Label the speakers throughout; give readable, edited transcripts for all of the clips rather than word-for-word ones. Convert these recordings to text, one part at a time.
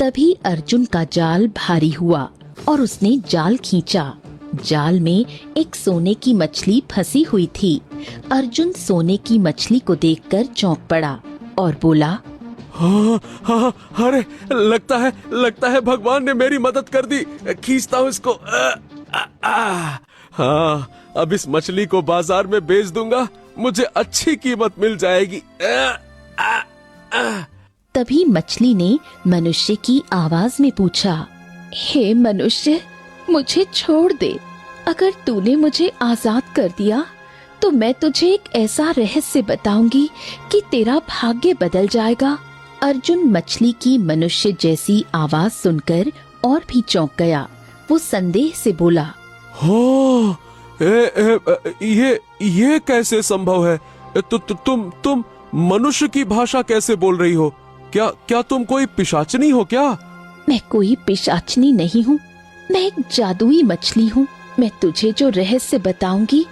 Speaker 1: तभी अर्जुन का जाल भारी हुआ और उसने जाल खींचा। जाल में एक सोने की मछली फंसी हुई थी। अर्जुन सोने की मछली को देखकर चौंक पड़ा और बोला,
Speaker 2: हाँ हाँ, अरे लगता है भगवान ने मेरी मदद कर दी। खींचता हूँ इसको। हाँ, अब इस मछली को बाजार में बेच दूंगा, मुझे अच्छी कीमत मिल जाएगी।
Speaker 1: तभी मछली ने मनुष्य की आवाज में पूछा, हे मनुष्य, मुझे छोड़ दे। अगर तूने मुझे आजाद कर दिया तो मैं तुझे एक ऐसा रहस्य बताऊंगी कि तेरा भाग्य बदल जाएगा। अर्जुन मछली की मनुष्य जैसी आवाज सुनकर और भी चौंक गया। वो संदेह से बोला,
Speaker 2: हो, ये कैसे संभव है? तुम मनुष्य की भाषा कैसे बोल रही हो? क्या तुम कोई पिशाचनी हो क्या?
Speaker 1: मैं कोई पिशाचनी नहीं हूँ, मैं एक जादुई मछली हूँ। मैं तुझे जो रहस्य बताऊंगी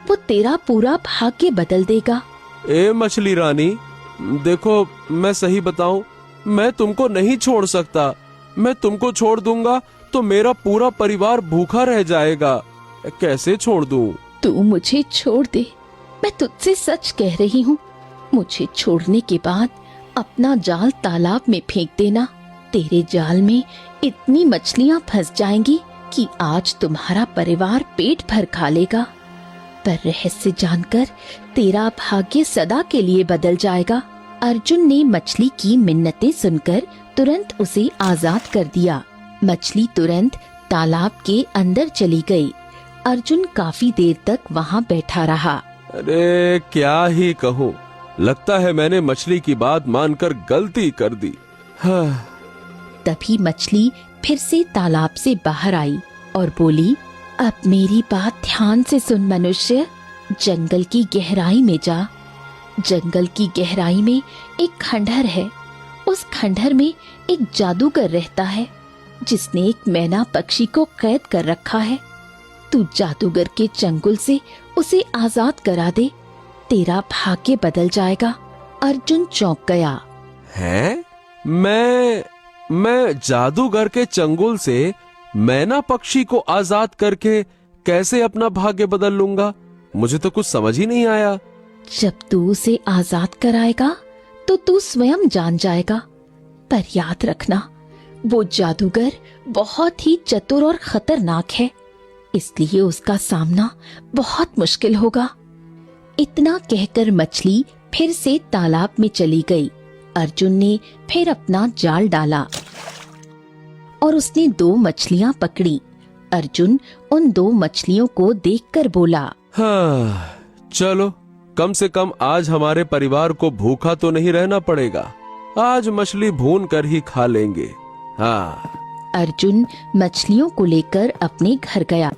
Speaker 1: वो तेरा पूरा भाग्य बदल देगा।
Speaker 2: ए मछली रानी, देखो मैं सही बताऊं, मैं तुमको नहीं छोड़ सकता। मैं तुमको छोड़ दूंगा तो मेरा पूरा परिवार भूखा रह जाएगा। कैसे छोड़ दूं?
Speaker 1: तू मुझे छोड़ दे, मैं तुझसे सच कह रही हूँ। मुझे छोड़ने के बाद अपना जाल तालाब में फेंक देना। तेरे जाल में इतनी मछलियाँ फंस जाएंगी कि आज तुम्हारा परिवार पेट भर खा लेगा। पर रहस्य जानकर तेरा भाग्य सदा के लिए बदल जाएगा। अर्जुन ने मछली की मिन्नतें सुनकर तुरंत उसे आजाद कर दिया। मछली तुरंत तालाब के अंदर चली गई। अर्जुन काफी देर तक वहाँ बैठा रहा।
Speaker 2: अरे क्या ही कहूँ, लगता है मैंने मछली की बात मानकर गलती कर दी। हाँ।
Speaker 1: तभी मछली फिर से तालाब से बाहर आई और बोली, अब मेरी बात ध्यान से सुन मनुष्य। जंगल की गहराई में जा। जंगल की गहराई में एक खंडहर है। उस खंडहर में एक जादूगर रहता है जिसने एक मैना पक्षी को कैद कर रखा है। तू जादूगर के चंगुल से उसे आजाद करा दे, तेरा भाग्य बदल जाएगा। अर्जुन चौंक गया।
Speaker 2: हैं? मैं जादूगर के चंगुल से मैना पक्षी को आजाद करके कैसे अपना भाग्य बदल लूंगा? मुझे तो कुछ समझ ही नहीं आया।
Speaker 1: जब तू उसे आजाद कराएगा तो तू स्वयं जान जाएगा। पर याद रखना, वो जादूगर बहुत ही चतुर और खतरनाक है, इसलिए उसका सामना बहुत मुश्किल होगा। इतना कहकर मछली फिर से तालाब में चली गई। अर्जुन ने फिर अपना जाल डाला और उसने 2 मछलियां पकड़ी। अर्जुन उन 2 मछलियों को देखकर बोला,
Speaker 2: हाँ, चलो कम से कम आज हमारे परिवार को भूखा तो नहीं रहना पड़ेगा। आज मछली भून कर ही खा लेंगे। हाँ।
Speaker 1: अर्जुन मछलियों को लेकर अपने घर गया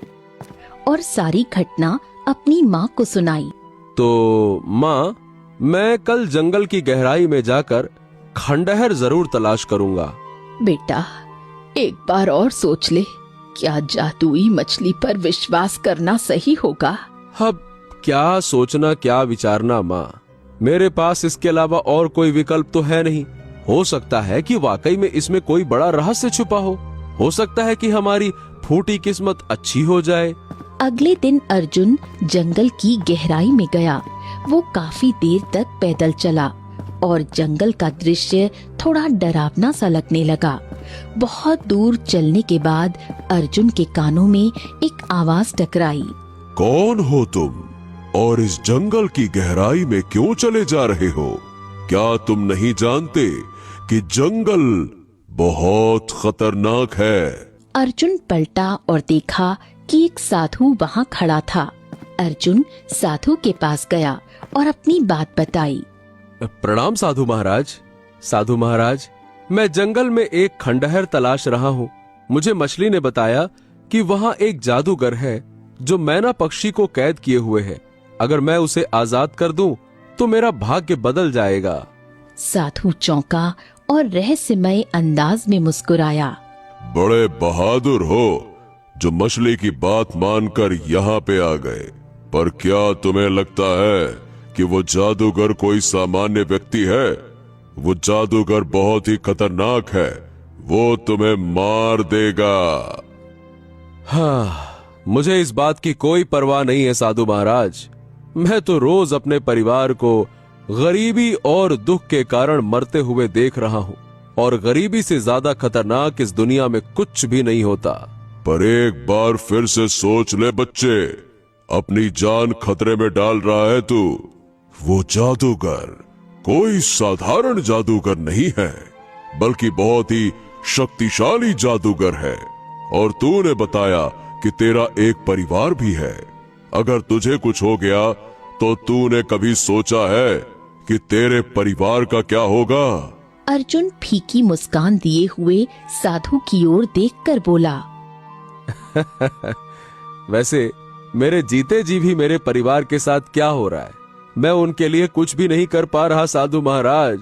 Speaker 1: और सारी घटना अपनी माँ को सुनाई।
Speaker 2: तो माँ, मैं कल जंगल की गहराई में जाकर खंडहर जरूर तलाश करूंगा।
Speaker 1: बेटा, एक बार और सोच ले, क्या जादुई मछली पर विश्वास करना सही होगा?
Speaker 2: अब क्या सोचना क्या विचारना माँ, मेरे पास इसके अलावा और कोई विकल्प तो है नहीं। हो सकता है कि वाकई में इसमें कोई बड़ा रहस्य छुपा हो सकता है कि हमारी फूटी किस्मत अच्छी हो जाए।
Speaker 1: अगले दिन अर्जुन जंगल की गहराई में गया। वो काफी देर तक पैदल चला और जंगल का दृश्य थोड़ा डरावना सा लगने लगा। बहुत दूर चलने के बाद अर्जुन के कानों में एक आवाज टकराई।
Speaker 3: कौन हो तुम और इस जंगल की गहराई में क्यों चले जा रहे हो? क्या तुम नहीं जानते कि जंगल बहुत खतरनाक है?
Speaker 1: अर्जुन पलटा और देखा कि एक साधु वहाँ खड़ा था। अर्जुन साधु के पास गया और अपनी बात बताई।
Speaker 2: प्रणाम साधु महाराज। साधु महाराज, मैं जंगल में एक खंडहर तलाश रहा हूँ। मुझे मछली ने बताया कि वहाँ एक जादूगर है जो मैना पक्षी को कैद किए हुए है। अगर मैं उसे आजाद कर दूं तो मेरा भाग्य बदल जाएगा।
Speaker 1: साधु चौंका और रहस्यमय अंदाज में मुस्कुराया।
Speaker 3: बड़े बहादुर हो जो मछली की बात मानकर यहाँ पे आ गए। पर क्या तुम्हें लगता है कि वो जादूगर कोई सामान्य व्यक्ति है? वो जादूगर बहुत ही खतरनाक है। वो तुम्हें मार देगा।
Speaker 2: हाँ, मुझे इस बात की कोई परवाह नहीं है साधु महाराज। मैं तो रोज अपने परिवार को गरीबी और दुख के कारण मरते हुए देख रहा हूँ, और गरीबी से ज्यादा खतरनाक इस दुनिया में कुछ भी नहीं होता।
Speaker 3: पर एक बार फिर से सोच ले बच्चे, अपनी जान खतरे में डाल रहा है तू। वो जादूगर कोई साधारण जादूगर नहीं है, बल्कि बहुत ही शक्तिशाली जादूगर है। और तूने बताया कि तेरा एक परिवार भी है। अगर तुझे कुछ हो गया तो तूने कभी सोचा है कि तेरे परिवार का क्या होगा?
Speaker 1: अर्जुन फीकी मुस्कान दिए हुए साधु की ओर देखकर बोला।
Speaker 2: वैसे मेरे जीते जी भी मेरे परिवार के साथ क्या हो रहा है? मैं उनके लिए कुछ भी नहीं कर पा रहा साधु महाराज।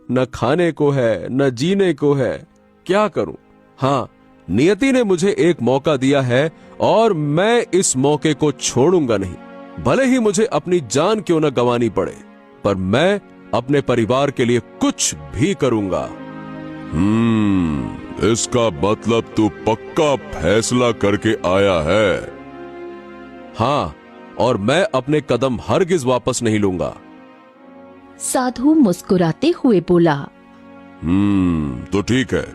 Speaker 2: न खाने को है, न जीने को है। क्या करूं? हाँ, नियति ने मुझे एक मौका दिया है और मैं इस मौके को छोड़ूंगा नहीं। भले ही मुझे अपनी जान क्यों न गंवानी पड़े, पर मैं अपने परिवार के लिए कुछ भी करूंगा।
Speaker 3: इसका मतलब तू पक्का फैसला करके आया है।
Speaker 2: हाँ, और मैं अपने कदम हरगिज वापस नहीं लूंगा।
Speaker 1: साधु मुस्कुराते हुए बोला।
Speaker 3: तो ठीक है,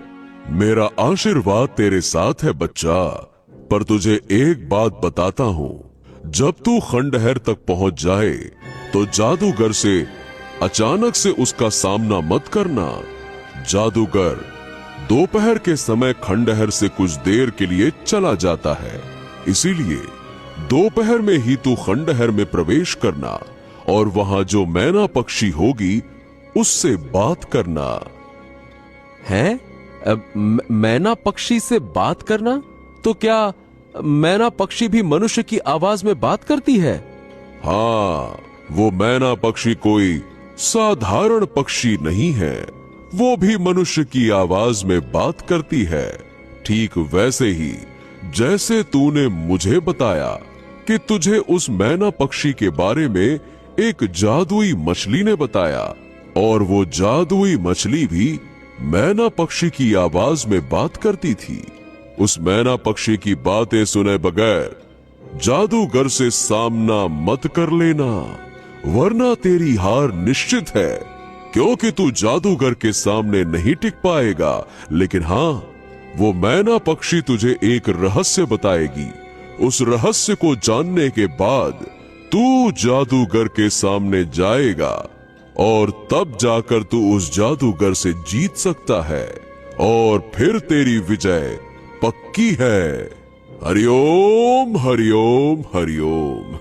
Speaker 3: मेरा आशीर्वाद तेरे साथ है बच्चा। पर तुझे एक बात बताता हूँ, जब तू खंडहर तक पहुंच जाए तो जादूगर से अचानक से उसका सामना मत करना। जादूगर दोपहर के समय खंडहर से कुछ देर के लिए चला जाता है, इसीलिए दोपहर में ही तू खंडहर में प्रवेश करना और वहां जो मैना पक्षी होगी उससे बात करना।
Speaker 2: हैं? मैना पक्षी से बात करना? तो क्या मैना पक्षी भी मनुष्य की आवाज में बात करती है?
Speaker 3: हाँ, वो मैना पक्षी कोई साधारण पक्षी नहीं है, वो भी मनुष्य की आवाज में बात करती है। ठीक वैसे ही जैसे तूने मुझे बताया कि तुझे उस मैना पक्षी के बारे में एक जादुई मछली ने बताया, और वो जादुई मछली भी मैना पक्षी की आवाज में बात करती थी। उस मैना पक्षी की बातें सुने बगैर जादूगर से सामना मत कर लेना, वरना तेरी हार निश्चित है, क्योंकि तू जादूगर के सामने नहीं टिक पाएगा। लेकिन हाँ, वो मैना पक्षी तुझे एक रहस्य बताएगी। उस रहस्य को जानने के बाद तू जादूगर के सामने जाएगा और तब जाकर तू उस जादूगर से जीत सकता है, और फिर तेरी विजय पक्की है। हरिओम हरिओम हरिओम।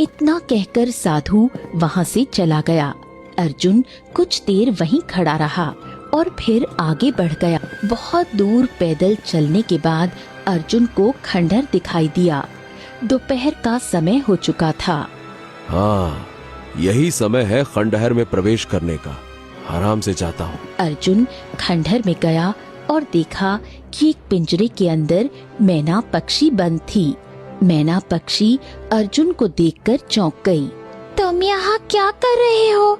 Speaker 1: इतना कहकर साधु वहां से चला गया। अर्जुन कुछ देर वहीं खड़ा रहा और फिर आगे बढ़ गया। बहुत दूर पैदल चलने के बाद अर्जुन को खंडहर दिखाई दिया। दोपहर का समय हो चुका था।
Speaker 2: हाँ, यही समय है खंडहर में प्रवेश करने का। आराम से जाता हूँ।
Speaker 1: अर्जुन खंडहर में गया और देखा कि एक पिंजरे के अंदर मैना पक्षी बंद थी। मैना पक्षी अर्जुन को देखकर चौंक गई। तुम यहाँ क्या कर रहे हो?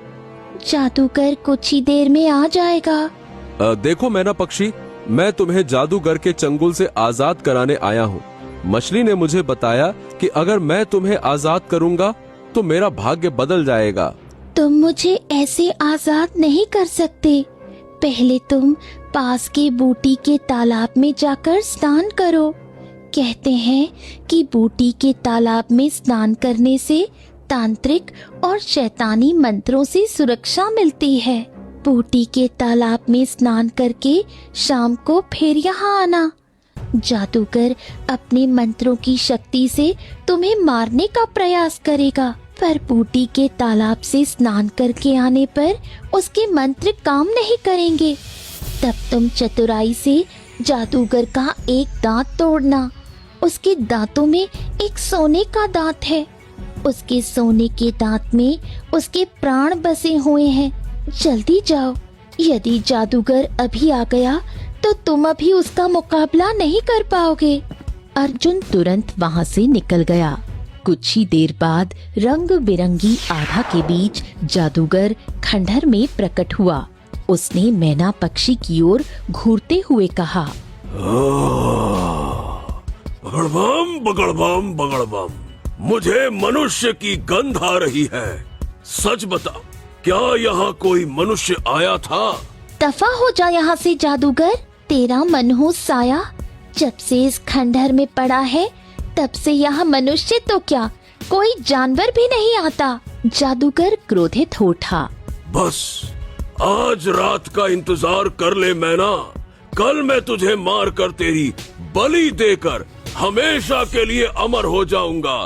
Speaker 1: जादूगर कुछ ही देर में आ जाएगा।
Speaker 2: देखो मैना पक्षी, मैं तुम्हें जादूगर के चंगुल से आजाद कराने आया हूँ। मछली ने मुझे बताया कि अगर मैं तुम्हें आजाद करूँगा तो मेरा भाग्य बदल जाएगा।
Speaker 1: तुम मुझे ऐसे आजाद नहीं कर सकते। पहले तुम पास के बूटी के तालाब में जाकर स्नान करो। कहते हैं कि बूटी के तालाब में स्नान करने से तांत्रिक और शैतानी मंत्रों से सुरक्षा मिलती है। बूटी के तालाब में स्नान करके शाम को फिर यहाँ आना। जादूगर अपने मंत्रों की शक्ति से तुम्हें मारने का प्रयास करेगा, पर बूटी के तालाब से स्नान करके आने पर उसके मंत्र काम नहीं करेंगे। तब तुम चतुराई से जादूगर का एक दांत तोड़ना। उसके दांतों में एक सोने का दांत है। उसके सोने के दांत में उसके प्राण बसे हुए हैं। जल्दी जाओ, यदि जादूगर अभी आ गया तो तुम अभी उसका मुकाबला नहीं कर पाओगे। अर्जुन तुरंत वहां से निकल गया। कुछ ही देर बाद रंग बिरंगी आभा के बीच जादूगर खंडहर में प्रकट हुआ। उसने मैना पक्षी की ओर घूरते हुए कहा।
Speaker 3: बगड़बम बगड़बम बगड़बम, मुझे मनुष्य की गंध आ रही है। सच बता, क्या यहाँ कोई मनुष्य आया था?
Speaker 1: दफा हो जा यहाँ से जादूगर, तेरा मनहूस साया जब से इस खंडहर में पड़ा है तब से यहाँ मनुष्य तो क्या कोई जानवर भी नहीं आता। जादूगर क्रोधित हो उठा।
Speaker 3: बस आज रात का इंतजार कर ले मैना, कल मैं तुझे मार कर तेरी बलि देकर हमेशा के लिए अमर हो जाऊंगा।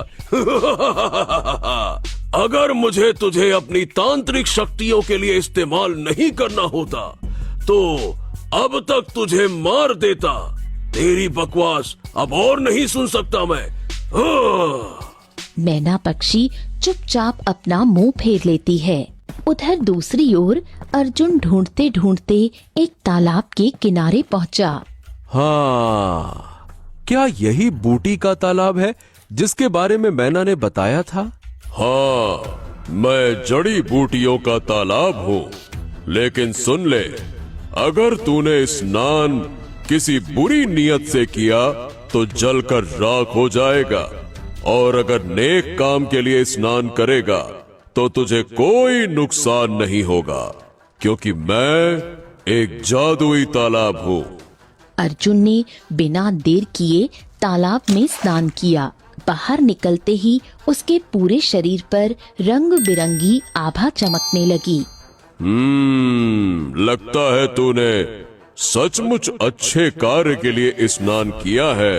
Speaker 3: अगर मुझे तुझे अपनी तांत्रिक शक्तियों के लिए इस्तेमाल नहीं करना होता तो अब तक तुझे मार देता। तेरी बकवास अब और नहीं सुन सकता मैं।
Speaker 1: मैना पक्षी चुपचाप अपना मुंह फेर लेती है। उधर दूसरी ओर अर्जुन ढूंढते ढूंढते एक तालाब के किनारे पहुंचा।
Speaker 2: हाँ, क्या यही बूटी का तालाब है जिसके बारे में मैना ने बताया था?
Speaker 3: हाँ, मैं जड़ी बूटियों का तालाब हूँ, लेकिन सुन ले, अगर तूने स्नान किसी बुरी नियत से किया तो जलकर राख हो जाएगा, और अगर नेक काम के लिए स्नान करेगा तो तुझे कोई नुकसान नहीं होगा, क्योंकि मैं एक जादुई तालाब हूँ।
Speaker 1: अर्जुन ने बिना देर किए तालाब में स्नान किया। बाहर निकलते ही उसके पूरे शरीर पर रंग बिरंगी आभा चमकने लगी।
Speaker 3: लगता है तूने सचमुच अच्छे कार्य के लिए स्नान किया है।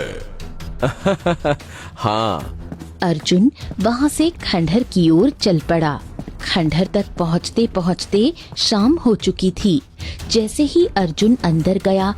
Speaker 2: हाँ।
Speaker 1: अर्जुन वहाँ से खंडहर की ओर चल पड़ा। खंडहर तक पहुँचते पहुँचते शाम हो चुकी थी। जैसे ही अर्जुन अंदर गया